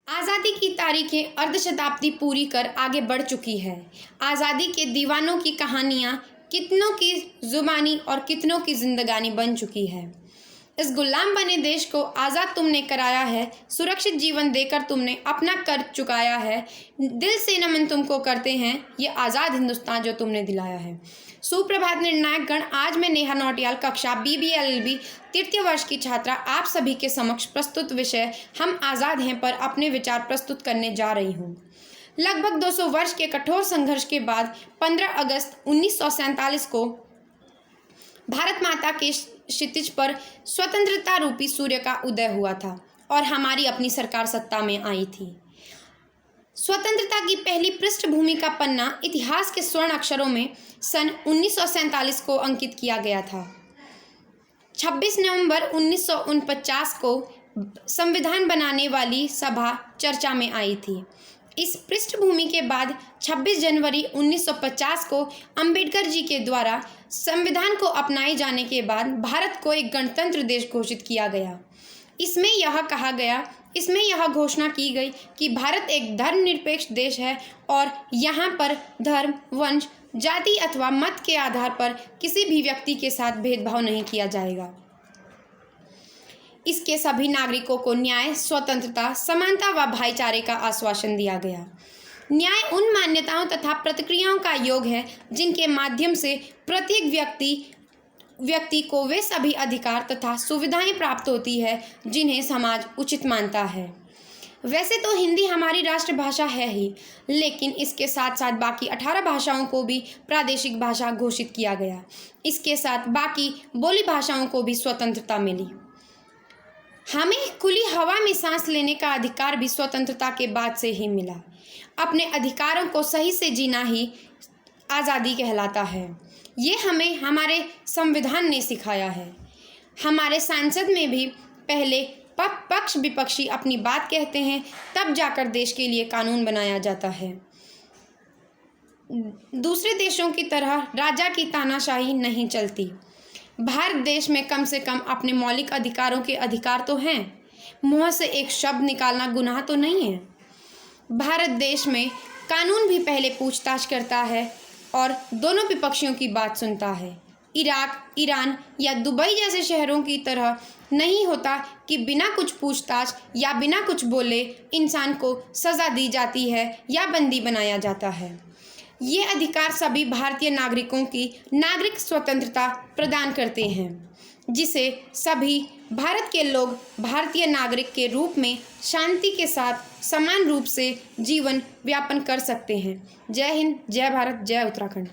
आज़ादी की तारीखें अर्धशताब्दी पूरी कर आगे बढ़ चुकी है। आज़ादी के दीवानों की कहानियाँ कितनों की ज़ुबानी और कितनों की जिंदगानी बन चुकी है। इस गुलाम बने देश को आज़ाद तुमने कराया है, सुरक्षित जीवन देकर तुमने अपना कर चुकाया है। दिल से नमन तुमको करते हैं, ये आज़ाद हिंदुस्तान जो तुमने दिलाया है। सुप्रभात निर्णायक गण, आज मैं नेहा नौटियाल कक्षा BBLLB तृतीय वर्ष की छात्रा आप सभी के समक्ष प्रस्तुत विषय हम आज़ाद हैं पर अपने विचार प्रस्तुत करने जा रही हूँ। लगभग 200 वर्ष के कठोर संघर्ष के बाद 15 अगस्त 1947 को भारत माता के क्षितिज पर स्वतंत्रता रूपी सूर्य का उदय हुआ था और हमारी अपनी सरकार सत्ता में आई थी। स्वतंत्रता की पहली पृष्ठभूमि का पन्ना इतिहास के स्वर्ण अक्षरों में सन 1947 को अंकित किया गया था। 26 नवंबर 1949 को संविधान बनाने वाली सभा चर्चा में आई थी। इस पृष्ठभूमि के बाद 26 जनवरी 1950 को अंबेडकर जी के द्वारा संविधान को अपनाए जाने के बाद भारत को एक गणतंत्र देश घोषित किया गया। इसमें यह घोषणा की गई कि भारत एक धर्मनिरपेक्ष देश है और यहाँ पर धर्म, वंश, जाति अथवा मत के आधार पर किसी भी व्यक्ति के साथ भेदभाव नहीं किया जाएगा। इसके सभी नागरिकों को न्याय, स्वतंत्रता, समानता व भाईचारे का आश्वासन दिया गया। न्याय उन मान्यताओं तथा प्रतिक्रियाओं का योग है जिनके माध्यम से प्रत्येक व्यक्ति को वे सभी अधिकार तथा सुविधाएं प्राप्त होती है जिन्हें समाज उचित मानता है। वैसे तो हिंदी हमारी राष्ट्रभाषा है ही, लेकिन इसके साथ साथ बाकी 18 भाषाओं को भी प्रादेशिक भाषा घोषित किया गया। इसके साथ बाकी बोली भाषाओं को भी स्वतंत्रता मिली। हमें खुली हवा में सांस लेने का अधिकार भी स्वतंत्रता के बाद से ही मिला। अपने अधिकारों को सही से जीना ही आज़ादी कहलाता है। ये हमें हमारे संविधान ने सिखाया है। हमारे संसद में भी पहले पक्ष विपक्षी अपनी बात कहते हैं, तब जाकर देश के लिए कानून बनाया जाता है। दूसरे देशों की तरह राजा की तानाशाही नहीं चलती। भारत देश में कम से कम अपने मौलिक अधिकारों के अधिकार तो हैं। मुंह से एक शब्द निकालना गुनाह तो नहीं है। भारत देश में कानून भी पहले पूछताछ करता है और दोनों विपक्षियों की बात सुनता है। इराक, ईरान या दुबई जैसे शहरों की तरह नहीं होता कि बिना कुछ पूछताछ या बिना कुछ बोले इंसान को सज़ा दी जाती है या बंदी बनाया जाता है। ये अधिकार सभी भारतीय नागरिकों की नागरिक स्वतंत्रता प्रदान करते हैं, जिसे सभी भारत के लोग भारतीय नागरिक के रूप में शांति के साथ समान रूप से जीवन यापन कर सकते हैं। जय हिंद, जय भारत, जय उत्तराखंड।